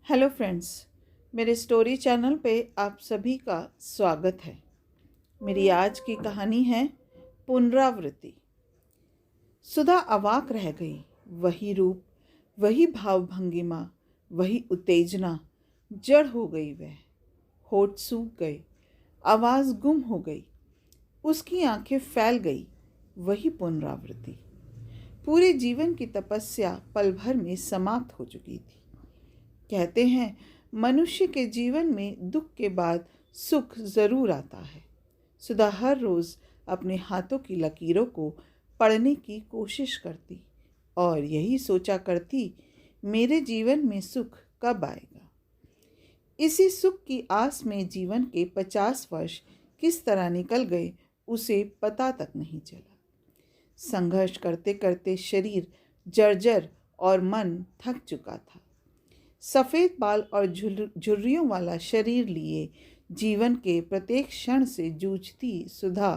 Hello friends, मेरे story channel पे आप सभी का स्वागत है। मेरी आज की कहानी है पुनरावृत्ति। सुधा अवाक रह गई। वही रूप, वही भाव भंगिमा, वही उत्तेजना। जड़ हो गई वह, होठ सूख गए, आवाज़ गुम हो गई, उसकी आंखें फैल गई। वही पुनरावृत्ति। पूरे जीवन की तपस्या पल भर में समाप्त हो चुकी थी। कहते हैं मनुष्य के जीवन में दुख के बाद सुख जरूर आता है। सुधा हर रोज अपने हाथों की लकीरों को पढ़ने की कोशिश करती और यही सोचा करती, मेरे जीवन में सुख कब आएगा। इसी सुख की आस में जीवन के 50 वर्ष किस तरह निकल गए उसे पता तक नहीं चला। संघर्ष करते करते शरीर जर्जर और मन थक चुका था। सफ़ेद बाल और झुर्रियों वाला शरीर लिए जीवन के प्रत्येक क्षण से जूझती सुधा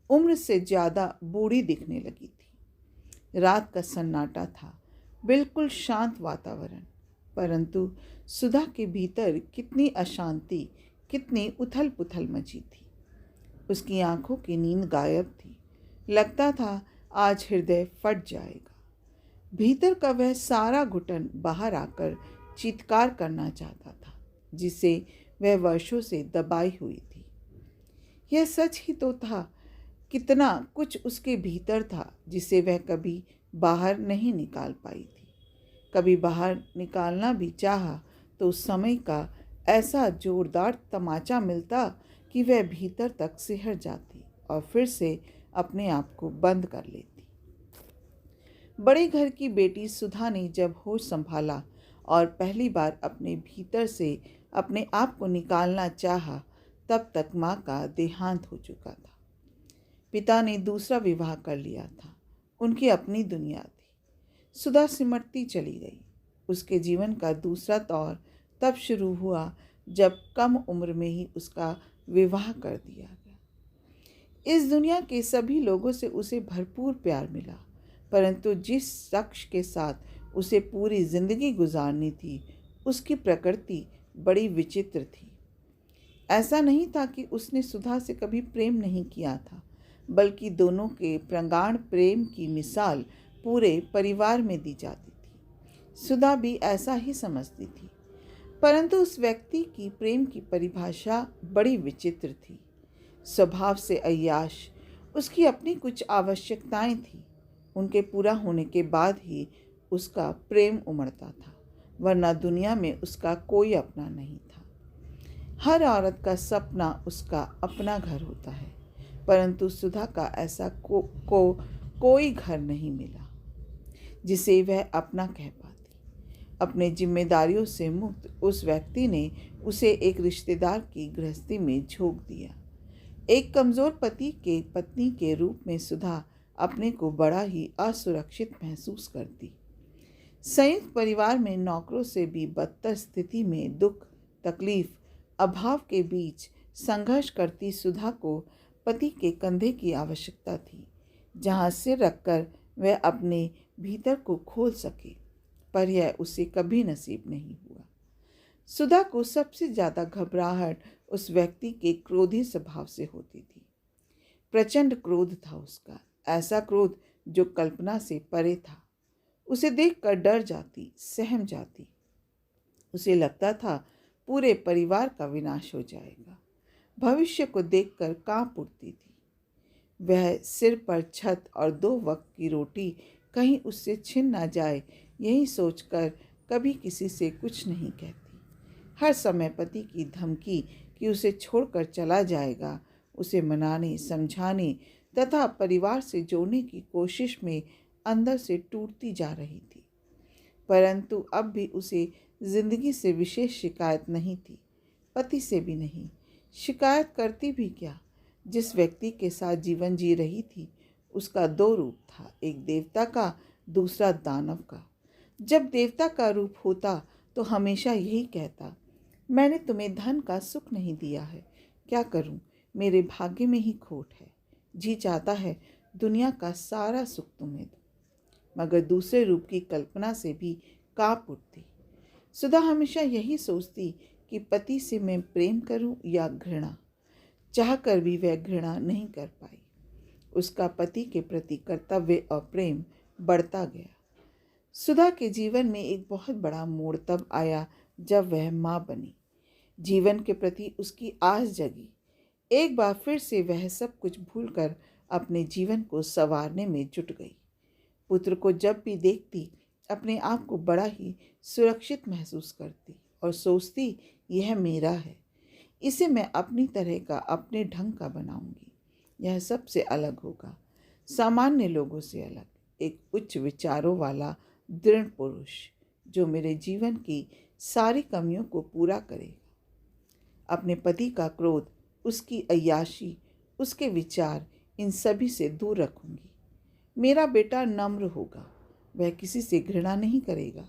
उम्र से ज़्यादा बूढ़ी दिखने लगी थी। रात का सन्नाटा था, बिल्कुल शांत वातावरण, परंतु सुधा के भीतर कितनी अशांति, कितनी उथल पुथल मची थी। उसकी आंखों की नींद गायब थी। लगता था आज हृदय फट जाएगा। भीतर का वह सारा घुटन बाहर आकर चीत्कार करना चाहता था, जिसे वह वर्षों से दबाई हुई थी। यह सच ही तो था, कितना कुछ उसके भीतर था जिसे वह कभी बाहर नहीं निकाल पाई थी। कभी बाहर निकालना भी चाहा तो समय का ऐसा जोरदार तमाचा मिलता कि वह भीतर तक सिहर जाती और फिर से अपने आप को बंद कर लेती। बड़े घर की बेटी सुधा ने जब होश संभाला और पहली बार अपने भीतर से अपने आप को निकालना चाहा, तब तक माँ का देहांत हो चुका था। पिता ने दूसरा विवाह कर लिया था। उनकी अपनी दुनिया थी। सुधा सिमटती चली गई। उसके जीवन का दूसरा दौर तब शुरू हुआ जब कम उम्र में ही उसका विवाह कर दिया गया। इस दुनिया के सभी लोगों से उसे भरपूर प्यार मिला, परंतु जिस शख्स के साथ उसे पूरी जिंदगी गुजारनी थी, उसकी प्रकृति बड़ी विचित्र थी। ऐसा नहीं था कि उसने सुधा से कभी प्रेम नहीं किया था, बल्कि दोनों के प्रगाढ़ प्रेम की मिसाल पूरे परिवार में दी जाती थी। सुधा भी ऐसा ही समझती थी, परंतु उस व्यक्ति की प्रेम की परिभाषा बड़ी विचित्र थी। स्वभाव से अय्याश, उसकी अपनी कुछ आवश्यकताएं थीं। उनके पूरा होने के बाद ही उसका प्रेम उमड़ता था, वरना दुनिया में उसका कोई अपना नहीं था। हर औरत का सपना उसका अपना घर होता है, परंतु सुधा का ऐसा कोई घर नहीं मिला जिसे वह अपना कह पाती। अपने जिम्मेदारियों से मुक्त उस व्यक्ति ने उसे एक रिश्तेदार की गृहस्थी में झोंक दिया। एक कमज़ोर पति के पत्नी के रूप में सुधा अपने को बड़ा ही असुरक्षित महसूस करती। संयुक्त परिवार में नौकरों से भी बदतर स्थिति में दुख, तकलीफ, अभाव के बीच संघर्ष करती सुधा को पति के कंधे की आवश्यकता थी, जहां सिर रखकर वह अपने भीतर को खोल सके, पर यह उसे कभी नसीब नहीं हुआ। सुधा को सबसे ज़्यादा घबराहट उस व्यक्ति के क्रोधी स्वभाव से होती थी। प्रचंड क्रोध था उसका, ऐसा क्रोध जो कल्पना से परे था। उसे देखकर डर जाती, सहम जाती। उसे लगता था पूरे परिवार का विनाश हो जाएगा। भविष्य को देखकर कांप उठती थी। वह सिर पर छत और 2 वक्त की रोटी कहीं उससे छिन ना जाए, यही सोचकर कभी किसी से कुछ नहीं कहती। हर समय पति की धमकी कि उसे छोड़कर चला जाएगा, उसे मनाने, समझाने तथा परिवार से जोड़ने की कोशिश में अंदर से टूटती जा रही थी। परंतु अब भी उसे जिंदगी से विशेष शिकायत नहीं थी, पति से भी नहीं। शिकायत करती भी क्या, जिस व्यक्ति के साथ जीवन जी रही थी उसका 2 रूप था, एक देवता का, दूसरा दानव का। जब देवता का रूप होता तो हमेशा यही कहता, मैंने तुम्हें धन का सुख नहीं दिया है, क्या करूं, मेरे भाग्य में ही खोट है। जी चाहता है दुनिया का सारा सुख तुम्हें दूं। मगर दूसरे रूप की कल्पना से भी कांप उठती। सुधा हमेशा यही सोचती कि पति से मैं प्रेम करूं या घृणा। चाहकर भी वह घृणा नहीं कर पाई। उसका पति के प्रति कर्तव्य और प्रेम बढ़ता गया। सुधा के जीवन में एक बहुत बड़ा मोड़ तब आया जब वह माँ बनी। जीवन के प्रति उसकी आस जगी। एक बार फिर से वह सब कुछ भूलकर अपने जीवन को संवारने में जुट गई। पुत्र को जब भी देखती अपने आप को बड़ा ही सुरक्षित महसूस करती और सोचती, यह मेरा है, इसे मैं अपनी तरह का, अपने ढंग का बनाऊंगी। यह सबसे अलग होगा, सामान्य लोगों से अलग, एक उच्च विचारों वाला दृढ़ पुरुष जो मेरे जीवन की सारी कमियों को पूरा करेगा। अपने पति का क्रोध, उसकी अय्याशी, उसके विचार, इन सभी से दूर रखूंगी। मेरा बेटा नम्र होगा, वह किसी से घृणा नहीं करेगा,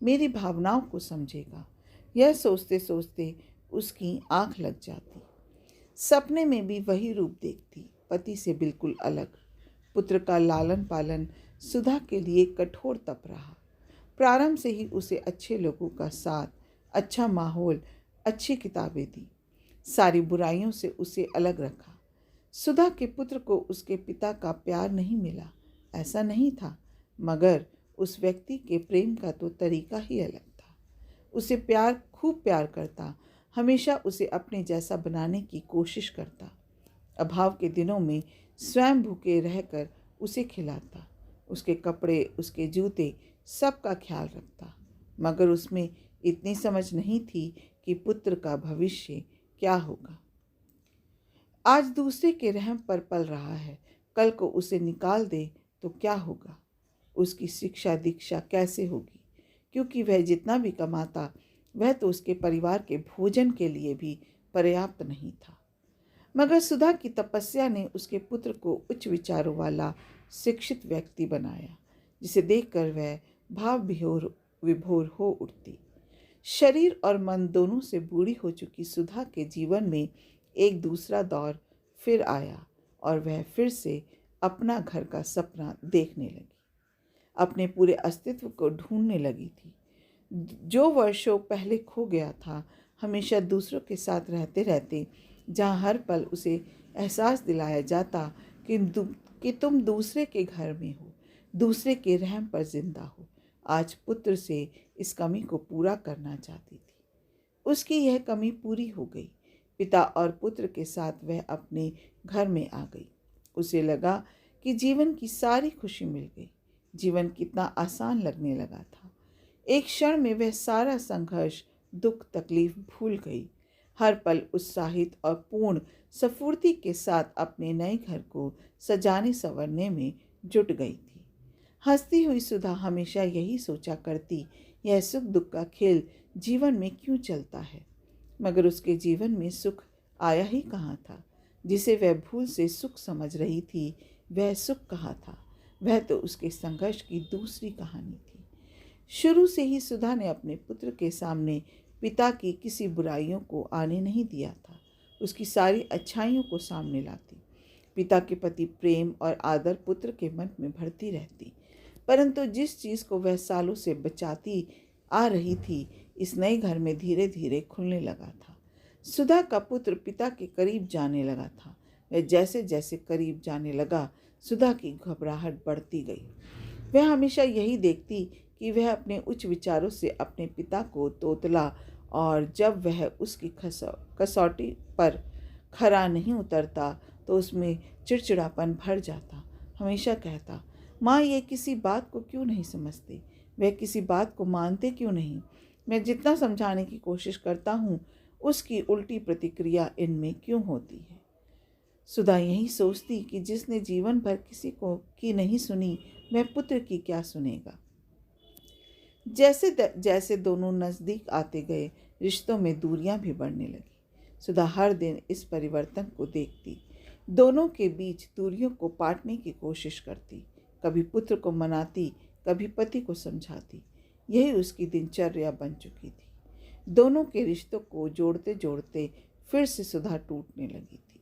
मेरी भावनाओं को समझेगा। यह सोचते सोचते उसकी आंख लग जाती। सपने में भी वही रूप देखती, पति से बिल्कुल अलग। पुत्र का लालन पालन सुधा के लिए कठोर तप रहा। प्रारंभ से ही उसे अच्छे लोगों का साथ, अच्छा माहौल, अच्छी किताबें दी, सारी बुराइयों से उसे अलग रखा। सुधा के पुत्र को उसके पिता का प्यार नहीं मिला, ऐसा नहीं था, मगर उस व्यक्ति के प्रेम का तो तरीका ही अलग था। उसे खूब प्यार करता, हमेशा उसे अपने जैसा बनाने की कोशिश करता। अभाव के दिनों में स्वयं भूखे रहकर उसे खिलाता, उसके कपड़े, उसके जूते, सब का ख्याल रखता। मगर उसमें इतनी समझ नहीं थी कि पुत्र का भविष्य क्या होगा। आज दूसरे के रहम पर पल रहा है, कल को उसे निकाल दे तो क्या होगा। उसकी शिक्षा दीक्षा कैसे होगी, क्योंकि वह जितना भी कमाता वह तो उसके परिवार के भोजन के लिए भी पर्याप्त नहीं था। मगर सुधा की तपस्या ने उसके पुत्र को उच्च विचारों वाला शिक्षित व्यक्ति बनाया, जिसे देखकर वह भाव विभोर हो उठती। शरीर और मन दोनों से बूढ़ी हो चुकी सुधा के जीवन में एक दूसरा दौर फिर आया और वह फिर से अपना घर का सपना देखने लगी। अपने पूरे अस्तित्व को ढूंढने लगी थी, जो वर्षों पहले खो गया था। हमेशा दूसरों के साथ रहते रहते जहाँ हर पल उसे एहसास दिलाया जाता कि तुम दूसरे के घर में हो, दूसरे के रहम पर जिंदा हो, आज पुत्र से इस कमी को पूरा करना चाहती थी। उसकी यह कमी पूरी हो गई। पिता और पुत्र के साथ वह अपने घर में आ गई। उसे लगा कि जीवन की सारी खुशी मिल गई। जीवन कितना आसान लगने लगा था। एक क्षण में वह सारा संघर्ष, दुख, तकलीफ भूल गई। हर पल उत्साहित और पूर्ण स्फूर्ति के साथ अपने नए घर को सजाने संवरने में जुट गई थी। हंसती हुई सुधा हमेशा यही सोचा करती, यह सुख दुख का खेल जीवन में क्यों चलता है। मगर उसके जीवन में सुख आया ही कहाँ था। जिसे वह भूल से सुख समझ रही थी, वह सुख कहाँ था। वह तो उसके संघर्ष की दूसरी कहानी थी। शुरू से ही सुधा ने अपने पुत्र के सामने पिता की किसी बुराइयों को आने नहीं दिया था। उसकी सारी अच्छाइयों को सामने लाती। पिता के प्रति प्रेम और आदर पुत्र के मन में भरती रहती। परंतु जिस चीज़ को वह सालों से बचाती आ रही थी, इस नए घर में धीरे धीरे खुलने लगा था। सुधा का पुत्र पिता के करीब जाने लगा था। वह जैसे जैसे करीब जाने लगा, सुधा की घबराहट बढ़ती गई। वह हमेशा यही देखती कि वह अपने उच्च विचारों से अपने पिता को तोतला, और जब वह उसकी कसौटी पर खरा नहीं उतरता तो उसमें चिड़चिड़ापन भर जाता। हमेशा कहता, माँ ये किसी बात को क्यों नहीं समझते, वह किसी बात को मानते क्यों नहीं। मैं जितना समझाने की कोशिश करता हूँ, उसकी उल्टी प्रतिक्रिया इनमें क्यों होती है। सुधा यही सोचती कि जिसने जीवन भर किसी को की नहीं सुनी, वह पुत्र की क्या सुनेगा। जैसे जैसे दोनों नज़दीक आते गए, रिश्तों में दूरियां भी बढ़ने लगी। सुधा हर दिन इस परिवर्तन को देखती, दोनों के बीच दूरियों को पाटने की कोशिश करती। कभी पुत्र को मनाती, कभी पति को समझाती। यही उसकी दिनचर्या बन चुकी थी। दोनों के रिश्तों को जोड़ते जोड़ते फिर से सुधा टूटने लगी थी।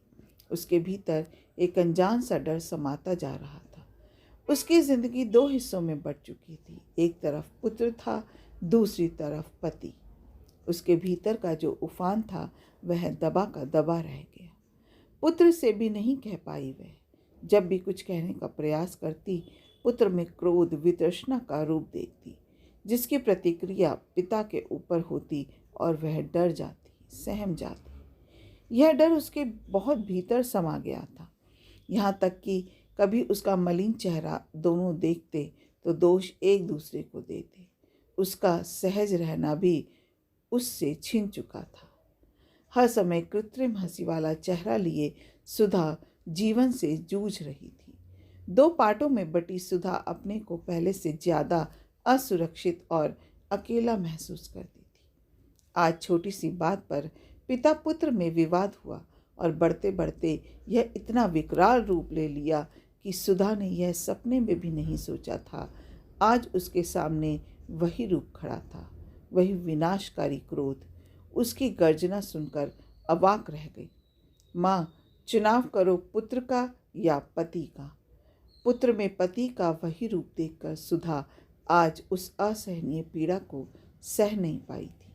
उसके भीतर एक अनजान सा डर समाता जा रहा था। उसकी जिंदगी दो हिस्सों में बट चुकी थी। एक तरफ पुत्र था दूसरी तरफ पति। उसके भीतर का जो उफान था वह दबा का दबा रह गया। पुत्र से भी नहीं कह पाई वह। जब भी कुछ कहने का प्रयास करती, पुत्र में क्रोध वितृष्णा का रूप देखती, जिसकी प्रतिक्रिया पिता के ऊपर होती और वह डर जाती, सहम जाती। यह डर उसके बहुत भीतर समा गया था, यहाँ तक कि कभी उसका मलिन चेहरा दोनों देखते तो दोष एक दूसरे को देते। उसका सहज रहना भी उससे छिन चुका था। हर समय कृत्रिम हंसी वाला चेहरा लिए सुधा जीवन से जूझ रही थी। 2 पार्टों में बटी सुधा अपने को पहले से ज्यादा असुरक्षित और अकेला महसूस करती थी। आज छोटी सी बात पर पिता पुत्र में विवाद हुआ और बढ़ते बढ़ते यह इतना विकराल रूप ले लिया कि सुधा ने यह सपने में भी नहीं सोचा था। आज उसके सामने वही रूप खड़ा था, वही विनाशकारी क्रोध। उसकी गर्जना सुनकर अवाक रह गई। माँ, चुनाव करो पुत्र का या पति का। पुत्र में पति का वही रूप देखकर सुधा आज उस असहनीय पीड़ा को सह नहीं पाई थी।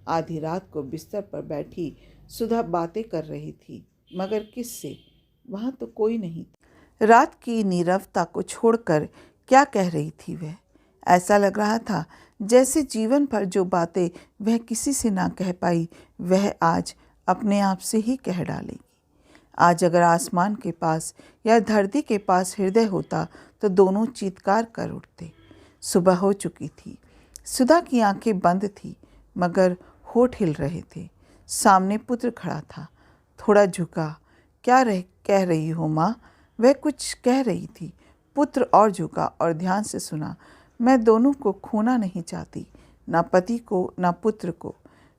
आधी रात को बिस्तर पर बैठी सुधा बातें कर रही थी, मगर किससे? वहाँ तो कोई नहीं था। रात की नीरवता को छोड़कर क्या कह रही थी वह? ऐसा लग रहा था जैसे जीवन भर जो बातें वह किसी से ना कह पाई, वह आज अपने आप से ही कह डालेगी। आज अगर आसमान के पास या धरती के पास हृदय होता तो दोनों चीत्कार कर उठते। सुबह हो चुकी थी। सुधा की आंखें बंद थी, मगर होठ हिल रहे थे। सामने पुत्र खड़ा था, थोड़ा झुका। क्या कह रही हो माँ? वह कुछ कह रही थी। पुत्र और झुका और ध्यान से सुना। मैं दोनों को खोना नहीं चाहती, ना पति को ना पुत्र को।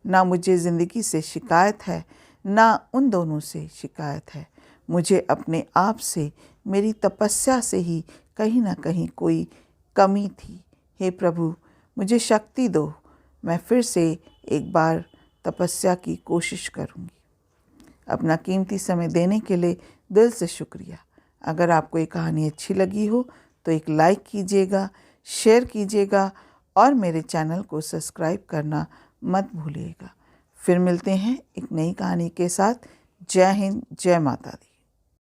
ना मुझे ज़िंदगी से शिकायत है, ना उन दोनों से शिकायत है। मुझे अपने आप से, मेरी तपस्या से ही कहीं ना कहीं कोई कमी थी। हे प्रभु, मुझे शक्ति दो। मैं फिर से एक बार तपस्या की कोशिश करूँगी। अपना कीमती समय देने के लिए दिल से शुक्रिया। अगर आपको ये कहानी अच्छी लगी हो तो एक लाइक कीजिएगा, शेयर कीजिएगा और मेरे चैनल को सब्सक्राइब करना मत भूलिएगा। फिर मिलते हैं एक नई कहानी के साथ। जय हिंद, जय माता दी।